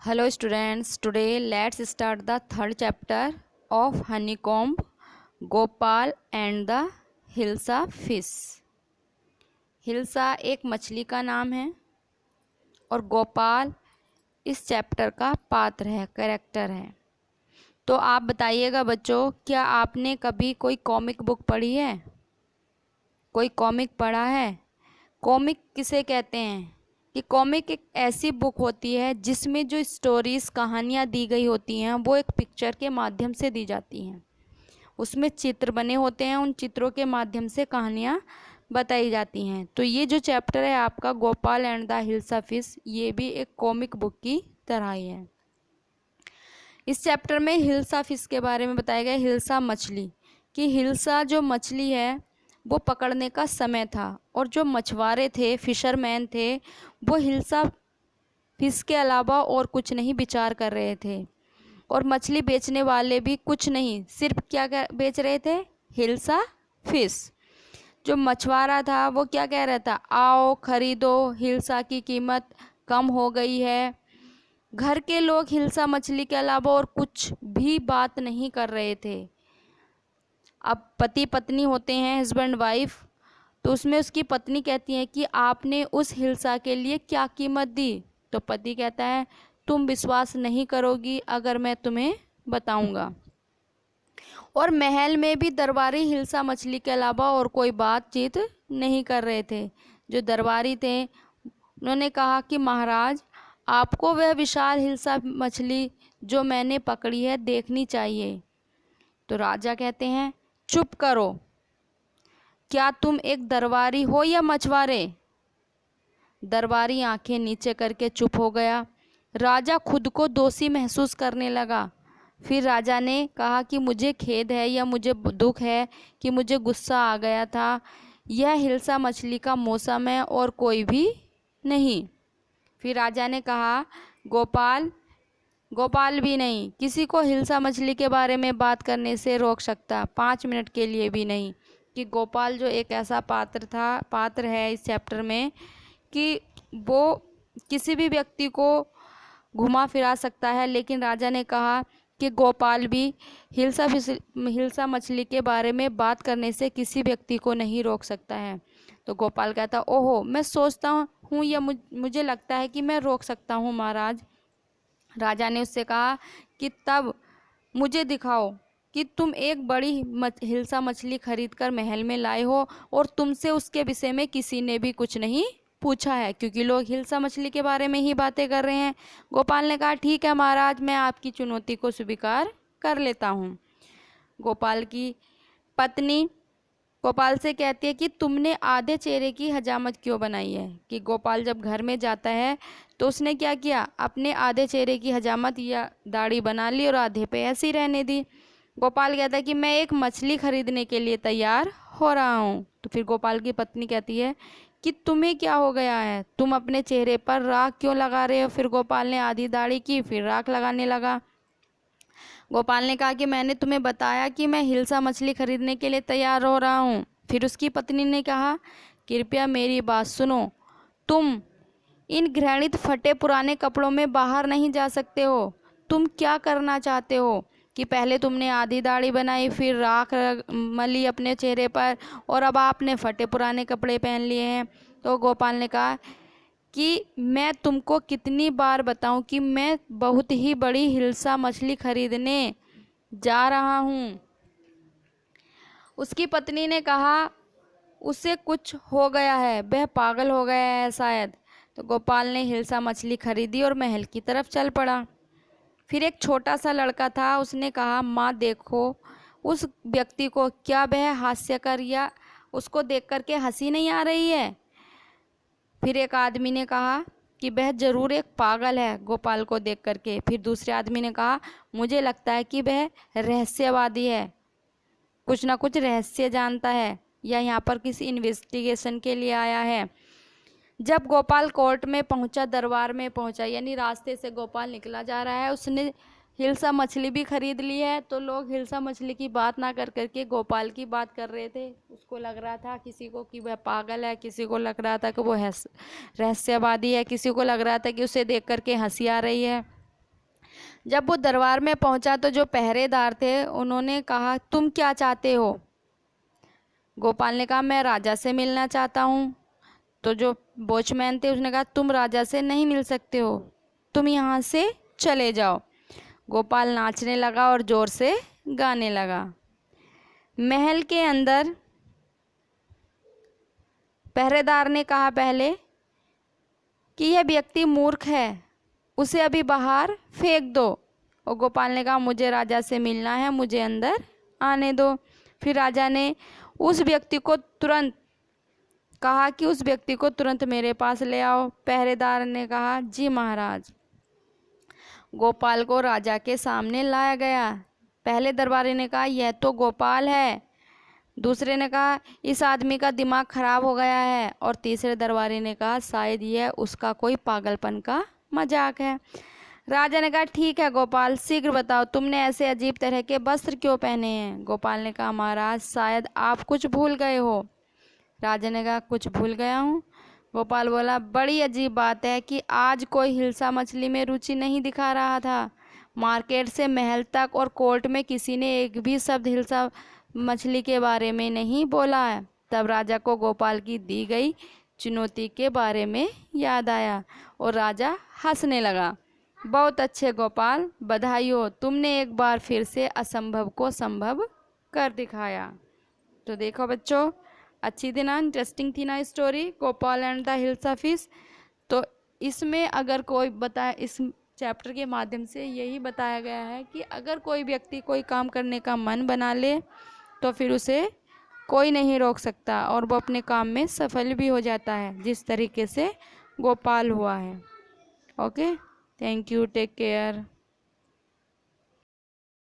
Hello students, today let's start the third chapter of honeycomb, Gopal and the hilsa fish. Hilsa एक मछली का नाम है और गोपाल इस चैप्टर का पात्र है, कैरेक्टर है। तो आप बताइएगा बच्चों, क्या आपने कभी कोई कॉमिक बुक पढ़ी है? कोई कॉमिक पढ़ा है? कॉमिक किसे कहते हैं कि कॉमिक एक ऐसी बुक होती है जिसमें जो स्टोरीज़ कहानियाँ दी गई होती हैं वो एक पिक्चर के माध्यम से दी जाती हैं। उसमें चित्र बने होते हैं, उन चित्रों के माध्यम से कहानियाँ बताई जाती हैं। तो ये जो चैप्टर है आपका Gopal and the hilsa fish, ये भी एक कॉमिक बुक की तरह ही है। इस चैप्टर में हिल्सा फिश के बारे में बताया गया, हिल्सा मछली, कि हिल्सा जो मछली है वो पकड़ने का समय था और जो मछुआरे थे, फिशरमैन थे, वो हिल्सा फिश के अलावा और कुछ नहीं विचार कर रहे थे। और मछली बेचने वाले भी कुछ नहीं, सिर्फ क्या बेच रहे थे? हिल्सा फिश। जो मछुआरा था वो क्या कह रहा था? आओ खरीदो, हिल्सा की कीमत कम हो गई है। घर के लोग हिल्सा मछली के अलावा और कुछ भी बात नहीं कर रहे थे। अब पति पत्नी होते हैं, हस्बैंड वाइफ, तो उसमें उसकी पत्नी कहती है कि आपने उस हिल्सा के लिए क्या कीमत दी? तो पति कहता है तुम विश्वास नहीं करोगी अगर मैं तुम्हें बताऊंगा। और महल में भी दरबारी हिल्सा मछली के अलावा और कोई बातचीत नहीं कर रहे थे। जो दरबारी थे उन्होंने कहा कि महाराज, आपको वह विशाल हिल्सा मछली जो मैंने पकड़ी है देखनी चाहिए। तो राजा कहते हैं चुप करो, क्या तुम एक दरबारी हो या मछुआरे? दरबारी आंखें नीचे करके चुप हो गया। राजा खुद को दोषी महसूस करने लगा। फिर राजा ने कहा कि मुझे खेद है या मुझे दुख है कि मुझे गुस्सा आ गया था। यह हिल्सा मछली का मौसम है और कोई भी नहीं। फिर राजा ने कहा गोपाल, गोपाल भी नहीं किसी को हिल्सा मछली के बारे में बात करने से रोक सकता, 5 मिनट के लिए भी नहीं। कि गोपाल जो एक ऐसा पात्र है इस चैप्टर में कि वो किसी भी व्यक्ति को घुमा फिरा सकता है, लेकिन राजा ने कहा कि गोपाल भी हिल्सा मछली के बारे में बात करने से किसी व्यक्ति को नहीं रोक सकता है। तो गोपाल कहता ओहो, मैं सोचता हूँ या मुझे लगता है कि मैं रोक सकता हूँ महाराज। राजा ने उससे कहा कि तब मुझे दिखाओ कि तुम एक बड़ी हिल्सा मछली खरीद कर महल में लाए हो और तुमसे उसके विषय में किसी ने भी कुछ नहीं पूछा है, क्योंकि लोग हिल्सा मछली के बारे में ही बातें कर रहे हैं। गोपाल ने कहा ठीक है महाराज, मैं आपकी चुनौती को स्वीकार कर लेता हूँ। गोपाल की पत्नी गोपाल से कहती है कि तुमने आधे चेहरे की हजामत क्यों बनाई है? कि गोपाल जब घर में जाता है तो उसने क्या किया, अपने आधे चेहरे की हजामत या दाढ़ी बना ली और आधे पे ऐसी रहने दी। गोपाल कहता है कि मैं एक मछली खरीदने के लिए तैयार हो रहा हूँ। तो फिर गोपाल की पत्नी कहती है कि तुम्हें क्या हो गया है, तुम अपने चेहरे पर राख क्यों लगा रहे हो? फिर गोपाल ने आधी दाढ़ी की, फिर राख लगाने लगा। गोपाल ने कहा कि मैंने तुम्हें बताया कि मैं हिल्सा मछली खरीदने के लिए तैयार हो रहा हूँ। फिर उसकी पत्नी ने कहा कृपया मेरी बात सुनो, तुम इन घृणित फटे पुराने कपड़ों में बाहर नहीं जा सकते हो। तुम क्या करना चाहते हो कि पहले तुमने आधी दाढ़ी बनाई, फिर राख मली अपने चेहरे पर और अब आपने फटे पुराने कपड़े पहन लिए हैं। तो गोपाल ने कहा कि मैं तुमको कितनी बार बताऊं कि मैं बहुत ही बड़ी हिल्सा मछली खरीदने जा रहा हूं। उसकी पत्नी ने कहा उसे कुछ हो गया है, वह पागल हो गया है शायद। तो गोपाल ने हिल्सा मछली खरीदी और महल की तरफ चल पड़ा। फिर एक छोटा सा लड़का था, उसने कहा माँ देखो उस व्यक्ति को, क्या वह हास्यकर या उसको देख करके हंसी नहीं आ रही है? फिर एक आदमी ने कहा कि वह जरूर एक पागल है गोपाल को देख करके। फिर दूसरे आदमी ने कहा मुझे लगता है कि वह रहस्यवादी है, कुछ ना कुछ रहस्य जानता है या यहाँ पर किसी इन्वेस्टिगेशन के लिए आया है। जब गोपाल कोर्ट में पहुंचा, दरबार में पहुंचा, यानी रास्ते से गोपाल निकला जा रहा है, उसने हिल्सा मछली भी खरीद ली है। तो लोग हिल्सा मछली की बात ना कर करके गोपाल की बात कर रहे थे। उसको लग रहा था किसी को कि वह पागल है, किसी को लग रहा था कि वो रहस्यवादी है, किसी को लग रहा था कि उसे देख करके हंसी आ रही है। जब वो दरबार में पहुंचा तो जो पहरेदार थे उन्होंने कहा, तुम क्या चाहते हो? गोपाल ने कहा, मैं राजा से मिलना चाहता हूँ। तो जो वॉचमैन थे उसने कहा, तुम राजा से नहीं मिल सकते हो, तुम यहाँ से चले जाओ। गोपाल नाचने लगा और ज़ोर से गाने लगा। महल के अंदर पहरेदार ने कहा पहले कि यह व्यक्ति मूर्ख है, उसे अभी बाहर फेंक दो। और गोपाल ने कहा, मुझे राजा से मिलना है, मुझे अंदर आने दो। फिर राजा ने उस व्यक्ति को तुरंत कहा कि उस व्यक्ति को तुरंत मेरे पास ले आओ। पहरेदार ने कहा, जी महाराज। गोपाल को राजा के सामने लाया गया। पहले दरबारी ने कहा, यह तो गोपाल है। दूसरे ने कहा, इस आदमी का दिमाग खराब हो गया है। और तीसरे दरबारी ने कहा, शायद यह उसका कोई पागलपन का मजाक है। राजा ने कहा, ठीक है गोपाल, शीघ्र बताओ तुमने ऐसे अजीब तरह के वस्त्र क्यों पहने हैं? गोपाल ने कहा, महाराज शायद आप कुछ भूल गए हो। राजा ने कहा, कुछ भूल गया हूँ? गोपाल बोला, बड़ी अजीब बात है कि आज कोई हिल्सा मछली में रुचि नहीं दिखा रहा था। मार्केट से महल तक और कोर्ट में किसी ने एक भी शब्द हिल्सा मछली के बारे में नहीं बोला है। तब राजा को गोपाल की दी गई चुनौती के बारे में याद आया और राजा हंसने लगा। बहुत अच्छे गोपाल, बधाई हो, तुमने एक बार फिर से असंभव को संभव कर दिखाया। तो देखो बच्चों, अच्छी थी ना, इंटरेस्टिंग थी ना story, Gopal and the hilsa fish. तो इसमें अगर कोई बताया, इस चैप्टर के माध्यम से यही बताया गया है कि अगर कोई व्यक्ति कोई काम करने का मन बना ले तो फिर उसे कोई नहीं रोक सकता और वो अपने काम में सफल भी हो जाता है, जिस तरीके से गोपाल हुआ है। Okay, thank you, take care.